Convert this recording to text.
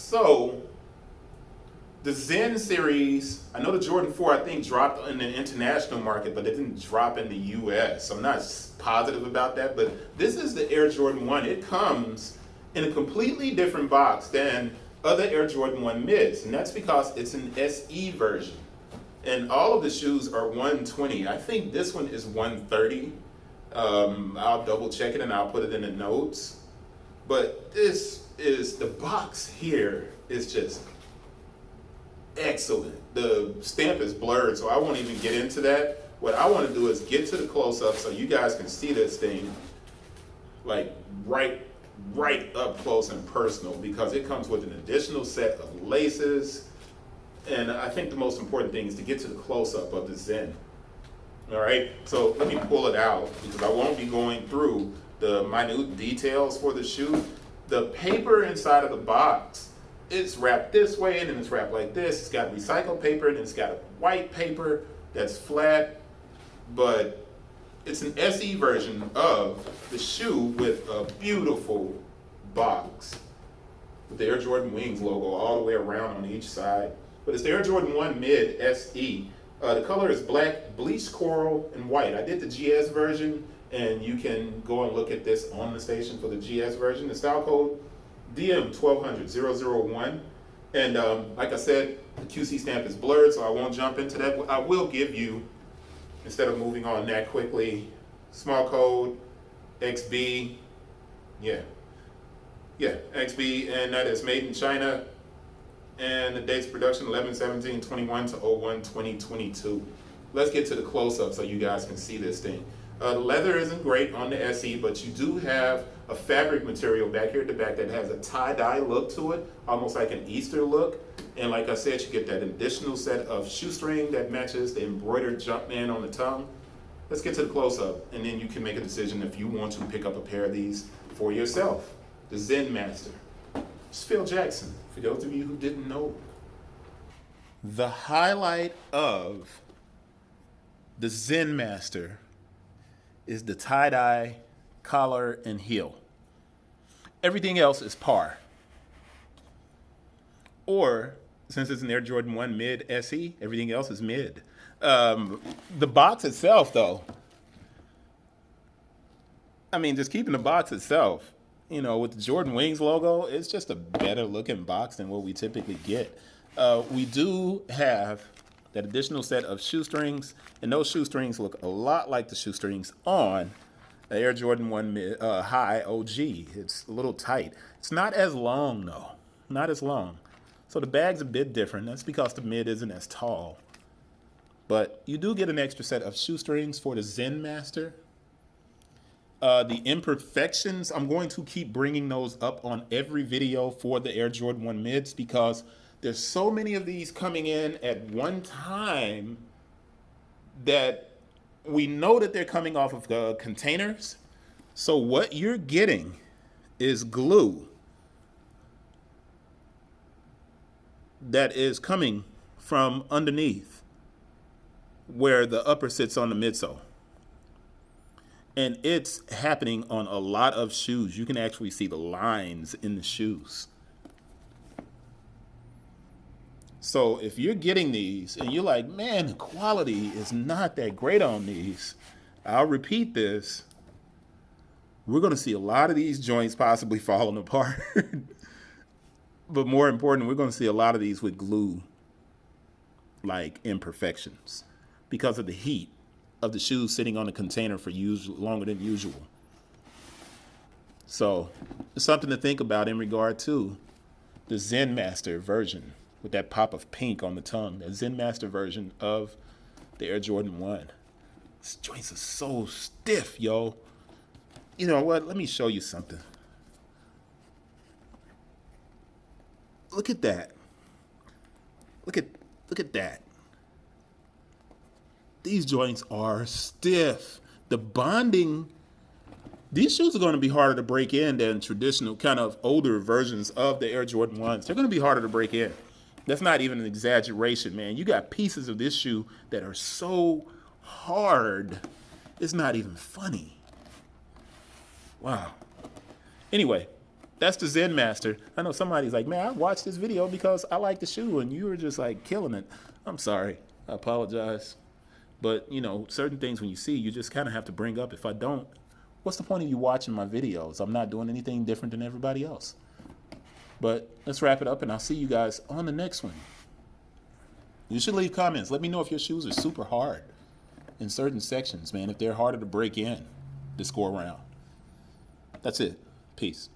So, the Zen series, I know the Jordan 4 I think dropped in the international market, but it didn't drop in the US. I'm not positive about that, but this is the Air Jordan 1. It comes in a completely different box than other Air Jordan 1 mids, and that's because it's an SE version. And all of the shoes are 120. I think this one is 130. I'll double check it and I'll put it in the notes. But this is, the box here is just excellent. The stamp is blurred, so I won't even get into that. What I want to do is get to the close-up so you guys can see this thing like right up close and personal, because it comes with an additional set of laces. And I think the most important thing is to get to the close-up of the Zen. All right, so let me pull it out because I won't be going through the minute details for the shoe. The paper inside of the box, it's wrapped this way and then it's wrapped like this. It's got recycled paper and it's got white paper that's flat, but it's an SE version of the shoe with a beautiful box with the Air Jordan Wings logo all the way around on each side. But it's the Air Jordan 1 Mid SE. The color is black, bleached coral, and white. I did the GS version, and you can go and look at this on the station for the GS version. The style code DM1200-001. And like I said, the QC stamp is blurred, so I won't jump into that. I will give you, instead of moving on that quickly, small code XB. Yeah, XB, and that is made in China. And the dates of production 11/17/21 to 01/2022. Let's get to the close-up so you guys can see this thing. The leather isn't great on the SE, but you do have a fabric material back here at the back that has a tie-dye look to it, almost like an Easter look. And like I said, you get that additional set of shoestring that matches the embroidered Jumpman on the tongue. Let's get to the close-up, and then you can make a decision if you want to pick up a pair of these for yourself. The Zen Master. It's Phil Jackson, for those of you who didn't know. The highlight of the Zen Master is the tie-dye collar and heel. Everything else is par. Or, since it's an Air Jordan 1 Mid SE, everything else is mid. The box itself, though, I mean, just keeping the box itself, you know, with the Jordan Wings logo, it's just a better looking box than what we typically get. We do have that additional set of shoestrings, and those shoestrings look a lot like the shoestrings on the Air Jordan 1 High OG. It's a little tight. It's not as long, though. Not as long. So the bag's a bit different. That's because the mid isn't as tall. But you do get an extra set of shoestrings for the Zen Master. The imperfections, I'm going to keep bringing those up on every video for the Air Jordan 1 mids, because there's so many of these coming in at one time that we know that they're coming off of containers. So what you're getting is glue that is coming from underneath where the upper sits on the midsole. And it's happening on a lot of shoes. You can actually see the lines in the shoes. So if you're getting these and you're like, man, the quality is not that great on these, I'll repeat this. We're going to see a lot of these joints possibly falling apart. But more important, we're going to see a lot of these with glue-like imperfections because of the heat of the shoes sitting on the container for longer than usual. So it's something to think about in regard to the Zen Master version with that pop of pink on the tongue, the Zen Master version of the Air Jordan 1. These joints are so stiff, yo. You know what? Let me show you something. Look at that. Look at that. These joints are stiff. The bonding, these shoes are going to be harder to break in than traditional kind of older versions of the Air Jordan 1s. They're going to be harder to break in. That's not even an exaggeration, man. You got pieces of this shoe that are so hard, it's not even funny. Wow. Anyway, That's the Zen Master. I know somebody's like, man, I watched this video because I like the shoe, and you were just like killing it. I'm sorry. I apologize. But, you know, certain things when you see, you just kind of have to bring up. If I don't, what's the point of you watching my videos? I'm not doing anything different than everybody else. But let's wrap it up, and I'll see you guys on the next one. You should leave comments. Let me know if your shoes are super hard in certain sections, man. If they're harder to break in to score around. That's it. Peace.